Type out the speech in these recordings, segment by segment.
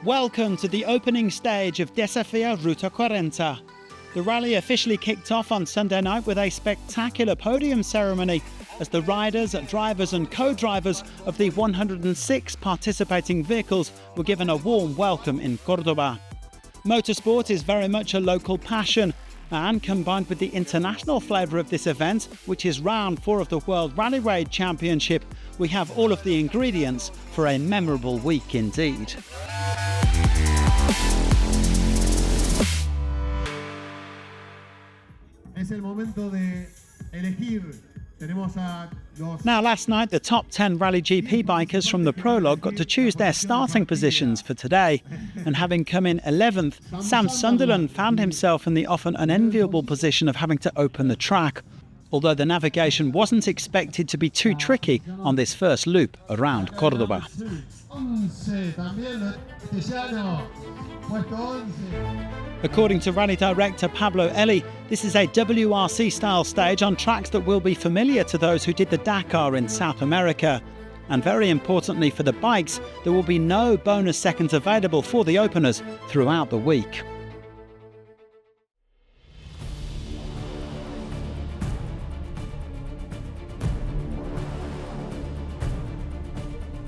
Welcome to the opening stage of Desafío Ruta 40. The rally officially kicked off on Sunday night with a spectacular podium ceremony as the riders, drivers and co-drivers of the 106 participating vehicles were given a warm welcome in Córdoba. Motorsport is very much a local passion, and combined with the international flavour of this event, which is round 4 of the World Rally Raid Championship, we have all of the ingredients for a memorable week indeed. Es el momento de elegir. Now, last night, the top 10 Rally GP bikers from the prologue got to choose their starting positions for today. And having come in 11th, Sam Sunderland found himself in the often unenviable position of having to open the track, although the navigation wasn't expected to be too tricky on this first loop around Córdoba. According to rally director Pablo Eli, this is a WRC-style stage on tracks that will be familiar to those who did the Dakar in South America. And very importantly for the bikes, there will be no bonus seconds available for the openers throughout the week.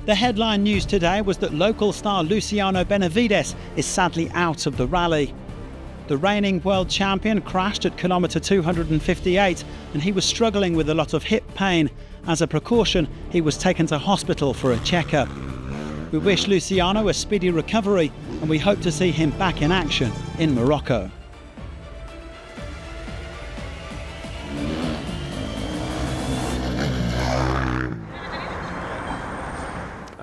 The headline news today was that local star Luciano Benavides is sadly out of the rally. The reigning world champion crashed at kilometre 258 and he was struggling with a lot of hip pain. As a precaution, he was taken to hospital for a checkup. We wish Luciano a speedy recovery and we hope to see him back in action in Morocco.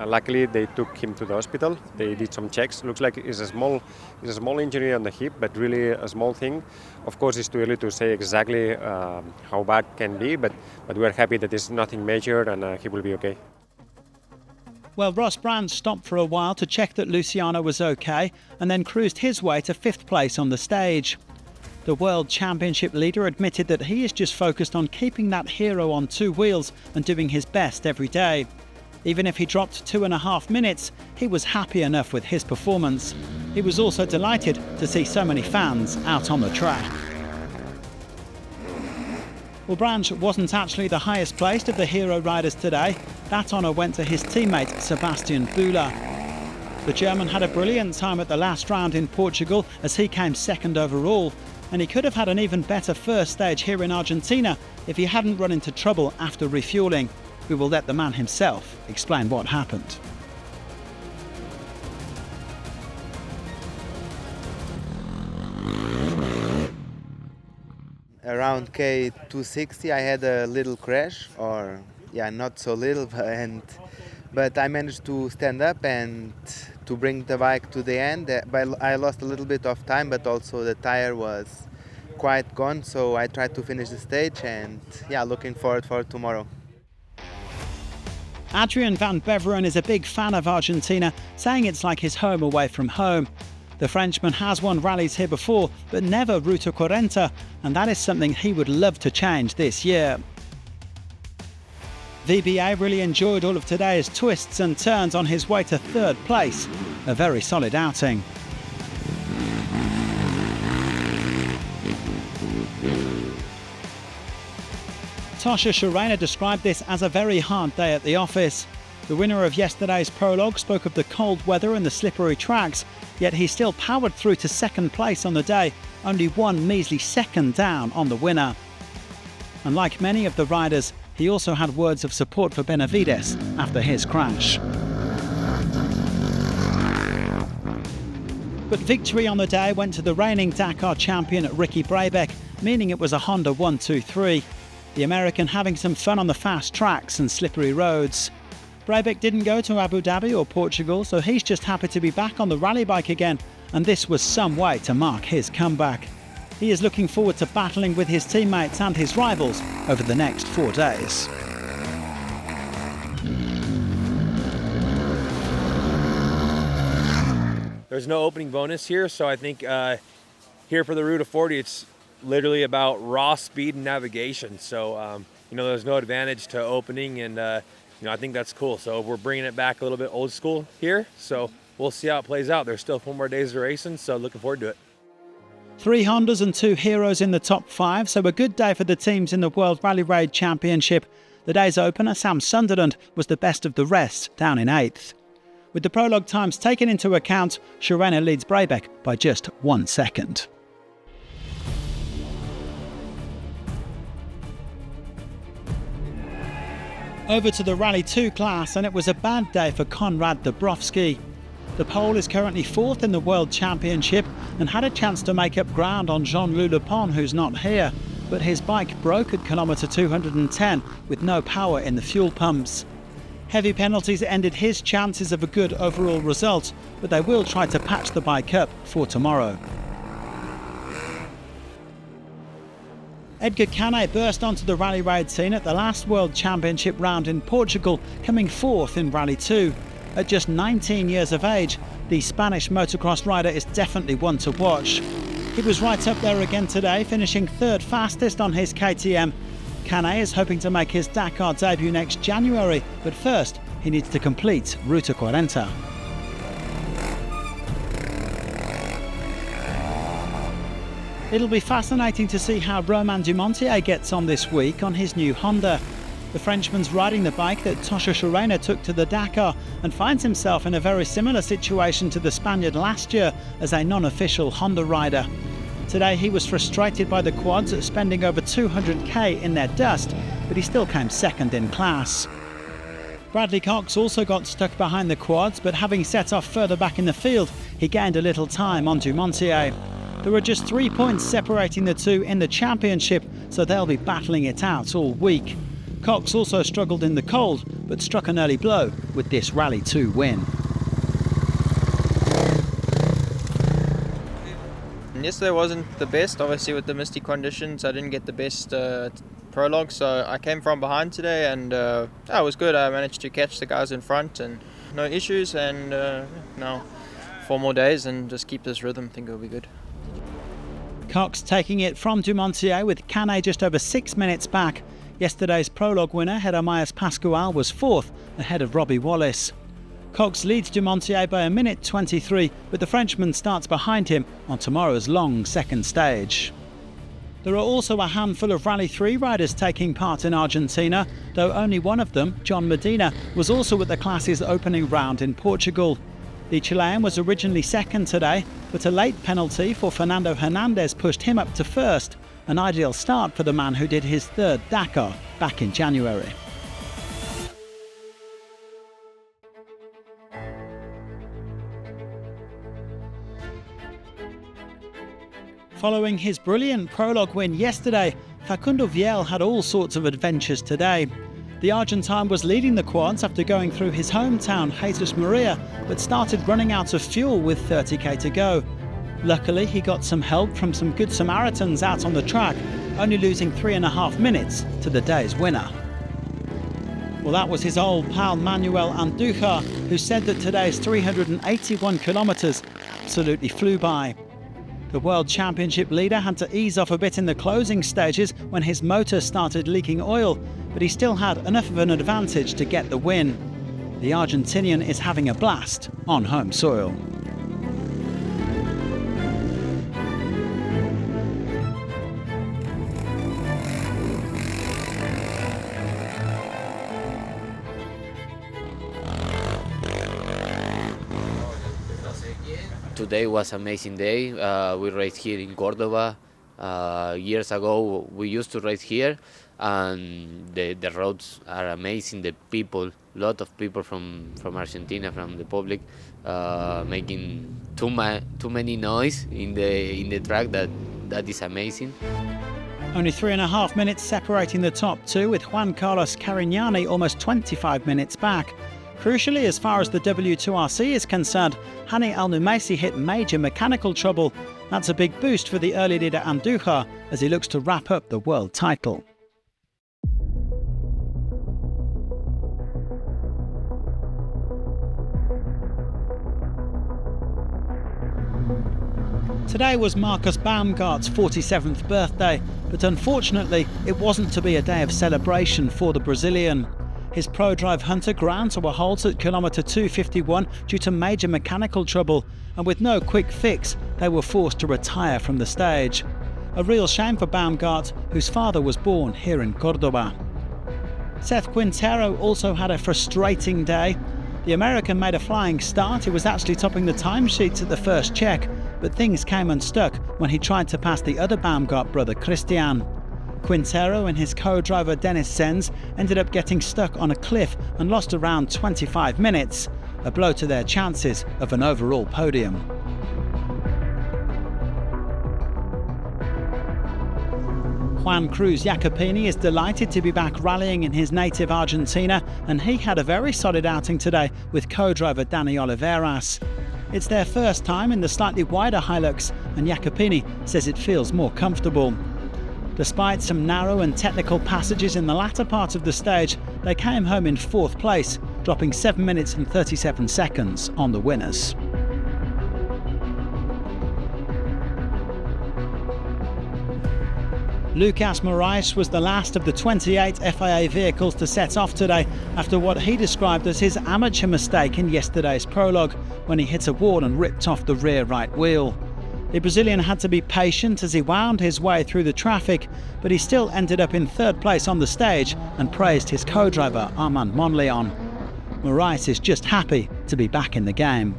Luckily, they took him to the hospital. They did some checks. Looks like it's a small injury on the hip, but really a small thing. Of course, it's too early to say exactly how bad it can be, but we are happy that it's nothing major and he will be okay. Well, Ross Brand stopped for a while to check that Luciano was okay and then cruised his way to 5th place on the stage. The World Championship leader admitted that he is just focused on keeping that hero on 2 wheels and doing his best every day. Even if he dropped 2.5 minutes, he was happy enough with his performance. He was also delighted to see so many fans out on the track. Well, Branch wasn't actually the highest placed of the hero riders today. That honour went to his teammate Sebastian Bühler. The German had a brilliant time at the last round in Portugal as he came 2nd overall, and he could have had an even better first stage here in Argentina if he hadn't run into trouble after refuelling. We will let the man himself explain what happened. Around K260 I had a little crash, or not so little, but I managed to stand up and to bring the bike to the end. But I lost a little bit of time, but also the tire was quite gone, so I tried to finish the stage and looking forward for tomorrow. Adrian van Beveren is a big fan of Argentina, saying it's like his home away from home. The Frenchman has won rallies here before, but never Ruta 40, and that is something he would love to change this year. VBA really enjoyed all of today's twists and turns on his way to 3rd place. A very solid outing. Tasha Sharena described this as a very hard day at the office. The winner of yesterday's prologue spoke of the cold weather and the slippery tracks, yet he still powered through to 2nd place on the day, only 1 measly second down on the winner. And like many of the riders, he also had words of support for Benavides after his crash. But victory on the day went to the reigning Dakar champion Ricky Brabec, meaning it was a Honda 1-2-3. The American having some fun on the fast tracks and slippery roads. Brabec didn't go to Abu Dhabi or Portugal, so he's just happy to be back on the rally bike again, and this was some way to mark his comeback. He is looking forward to battling with his teammates and his rivals over the next 4 days. There's no opening bonus here, so I think here for the Ruta 40, it's literally about raw speed and navigation. So, there's no advantage to opening, and I think that's cool. So we're bringing it back a little bit old school here. So we'll see how it plays out. There's still 4 more days of racing, so looking forward to it. 3 Hondas and 2 Heroes in the top 5, so a good day for the teams in the World Rally Raid Championship. The day's opener, Sam Sunderland, was the best of the rest, down in 8th. With the prologue times taken into account, Sharena leads Brabeck by just 1 second. Over to the Rally 2 class, and it was a bad day for Konrad Dabrowski. The Pole is currently 4th in the World Championship and had a chance to make up ground on Jean-Louis Lepon, who's not here, but his bike broke at kilometre 210 with no power in the fuel pumps. Heavy penalties ended his chances of a good overall result, but they will try to patch the bike up for tomorrow. Edgar Canet burst onto the Rally Raid scene at the last World Championship round in Portugal, coming 4th in Rally 2. At just 19 years of age, the Spanish motocross rider is definitely one to watch. He was right up there again today, finishing 3rd fastest on his KTM. Canet is hoping to make his Dakar debut next January, but first he needs to complete Ruta 40. It'll be fascinating to see how Romain Dumontier gets on this week on his new Honda. The Frenchman's riding the bike that Tosha Sharena took to the Dakar and finds himself in a very similar situation to the Spaniard last year as a non-official Honda rider. Today he was frustrated by the quads spending over 200k in their dust, but he still came 2nd in class. Bradley Cox also got stuck behind the quads, but having set off further back in the field, he gained a little time on Dumontier. There are just 3 points separating the two in the championship, so they'll be battling it out all week. Cox also struggled in the cold, but struck an early blow with this Rally 2 win. Yesterday wasn't the best, obviously with the misty conditions. I didn't get the best prologue, so I came from behind today, and it was good. I managed to catch the guys in front and no issues, and now 4 more days and just keep this rhythm. I think it'll be good. Cox taking it from Dumontier with Canet just over 6 minutes back. Yesterday's prologue winner, Jeremias Pascual, was 4th, ahead of Robbie Wallace. Cox leads Dumontier by 1:23, but the Frenchman starts behind him on tomorrow's long 2nd stage. There are also a handful of Rally 3 riders taking part in Argentina, though only one of them, John Medina, was also at the class's opening round in Portugal. The Chilean was originally 2nd today, but a late penalty for Fernando Hernandez pushed him up to 1st, an ideal start for the man who did his 3rd Dakar back in January. Following his brilliant prologue win yesterday, Facundo Viel had all sorts of adventures today. The Argentine was leading the quads after going through his hometown, Jesus Maria, but started running out of fuel with 30k to go. Luckily, he got some help from some good Samaritans out on the track, only losing 3.5 minutes to the day's winner. Well, that was his old pal Manuel Andujar, who said that today's 381 kilometres absolutely flew by. The World Championship leader had to ease off a bit in the closing stages when his motor started leaking oil, but he still had enough of an advantage to get the win. The Argentinian is having a blast on home soil. Today was an amazing day. We raced here in Cordoba. Years ago, we used to race here, and the roads are amazing. The people, a lot of people from Argentina, from the public, making too many noise in the track. That is amazing. Only 3.5 minutes separating the top two, with Juan Carlos Carignani almost 25 minutes back. Crucially, as far as the W2RC is concerned, Hani Al-Numaisi hit major mechanical trouble. That's a big boost for the early leader Andujar as he looks to wrap up the world title. Today was Marcus Baumgart's 47th birthday, but unfortunately it wasn't to be a day of celebration for the Brazilian. his ProDrive Hunter ground to a halt at kilometre 251 due to major mechanical trouble, and with no quick fix, they were forced to retire from the stage. A real shame for Baumgart, whose father was born here in Cordoba. Seth Quintero also had a frustrating day. The American made a flying start. He was actually topping the timesheets at the first check, but things came unstuck when he tried to pass the other Baumgart brother, Christian. Quintero and his co-driver Dennis Sens ended up getting stuck on a cliff and lost around 25 minutes, a blow to their chances of an overall podium. Juan Cruz Jacopini is delighted to be back rallying in his native Argentina, and he had a very solid outing today with co-driver Danny Oliveras. It's their first time in the slightly wider Hilux, and Jacopini says it feels more comfortable. Despite some narrow and technical passages in the latter part of the stage, they came home in 4th place, dropping 7 minutes and 37 seconds on the winners. Lucas Morais was the last of the 28 FIA vehicles to set off today after what he described as his amateur mistake in yesterday's prologue, when he hit a wall and ripped off the rear right wheel. The Brazilian had to be patient as he wound his way through the traffic, but he still ended up in 3rd place on the stage and praised his co-driver Armand Monleon. Morais is just happy to be back in the game.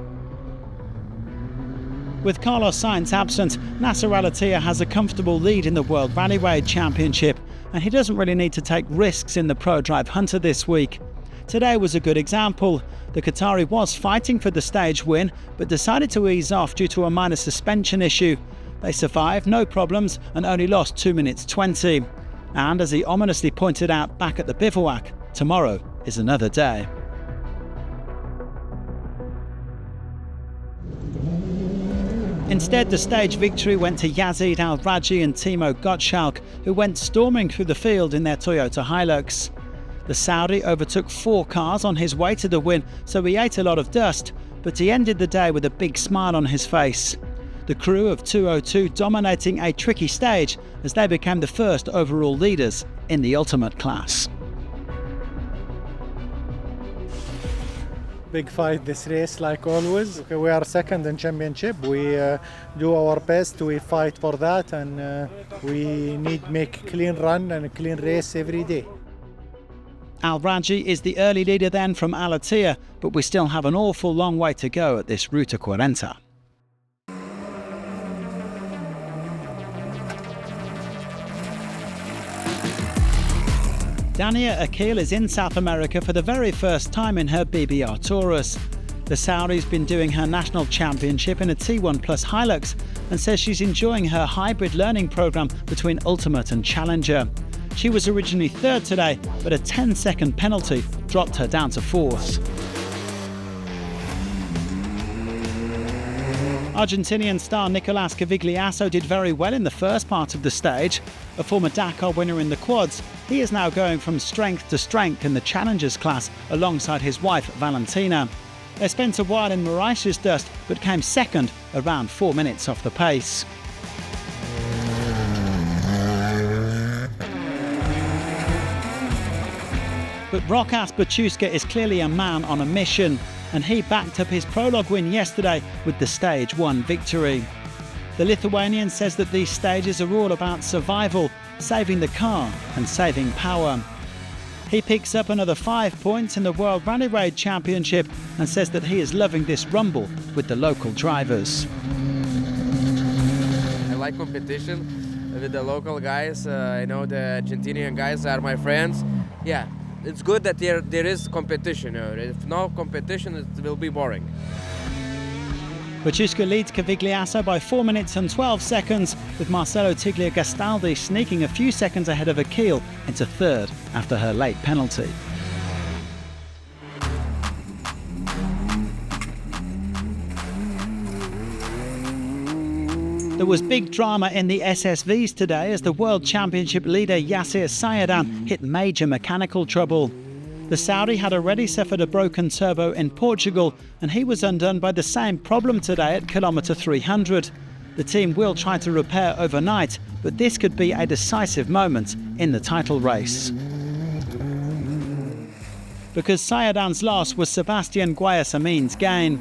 With Carlos Sainz absent, Nasser Al-Attiyah has a comfortable lead in the World Rallye Championship, and he doesn't really need to take risks in the ProDrive Hunter this week. Today was a good example. The Qatari was fighting for the stage win, but decided to ease off due to a minor suspension issue. They survived, no problems, and only lost 2 minutes 20. And as he ominously pointed out back at the bivouac, tomorrow is another day. Instead, the stage victory went to Yazid Al-Raji and Timo Gottschalk, who went storming through the field in their Toyota Hilux. The Saudi overtook 4 cars on his way to the win, so he ate a lot of dust, but he ended the day with a big smile on his face. The crew of 202 dominating a tricky stage as they became the first overall leaders in the ultimate class. Big fight this race, like always. We are second in championship. We do our best. We fight for that, and we need to make a clean run and a clean race every day. Al-Raji is the early leader then from Al-Attiyah, but we still have an awful long way to go at this Ruta 40. Dania Akil is in South America for the very first time in her BBR Taurus. The Saudi's been doing her national championship in a T1 Plus Hilux and says she's enjoying her hybrid learning program between Ultimate and Challenger. She was originally 3rd today, but a 10-second penalty dropped her down to 4th. Argentinian star Nicolás Cavigliasso did very well in the first part of the stage. A former Dakar winner in the quads, he is now going from strength to strength in the Challengers class alongside his wife Valentina. They spent a while in Moraes' dust but came second, around 4 minutes off the pace. But Rokas Bachuska is clearly a man on a mission, and he backed up his prologue win yesterday with the Stage 1 victory. The Lithuanian says that these stages are all about survival, saving the car and saving power. He picks up another 5 points in the World Rally Raid Championship and says that he is loving this rumble with the local drivers. I like competition with the local guys. I know the Argentinian guys are my friends. Yeah, it's good that there is competition. If no competition, it will be boring. Bachuska leads Cavigliasso by 4 minutes and 12 seconds, with Marcelo Tiglia-Gastaldi sneaking a few seconds ahead of Akil into 3rd after her late penalty. There was big drama in the SSVs today as the World Championship leader Yassir Sayadan hit major mechanical trouble. The Saudi had already suffered a broken turbo in Portugal, and he was undone by the same problem today at kilometre 300. The team will try to repair overnight, but this could be a decisive moment in the title race. because Sayadan's loss was Sebastian Guayasamin's gain.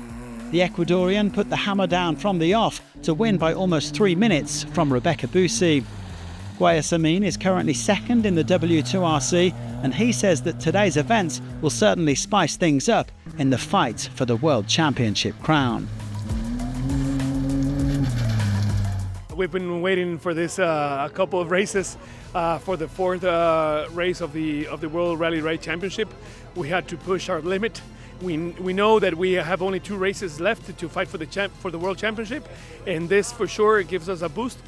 The Ecuadorian put the hammer down from the off to win by almost 3 minutes from Rebecca Busi. Guayasamin is currently second in the W2RC, and he says that today's events will certainly spice things up in the fight for the World Championship crown. We've been waiting for this a couple of races for the fourth race of the World Rally Raid Championship. We had to push our limit. We know that we have only 2 races left to fight for the World Championship, and this for sure gives us a boost.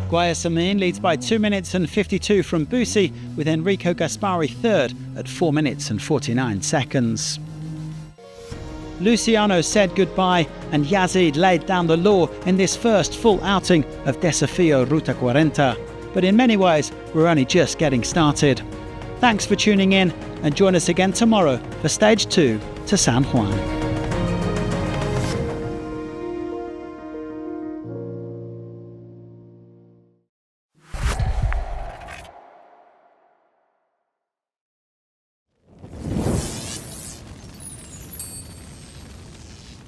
Guayasamin leads by 2 minutes and 52 from Busi, with Enrico Gaspari third at 4 minutes and 49 seconds. Luciano said goodbye, and Yazid laid down the law in this first full outing of Desafío Ruta 40. But in many ways, we're only just getting started. Thanks for tuning in, and join us again tomorrow for Stage 2 to San Juan.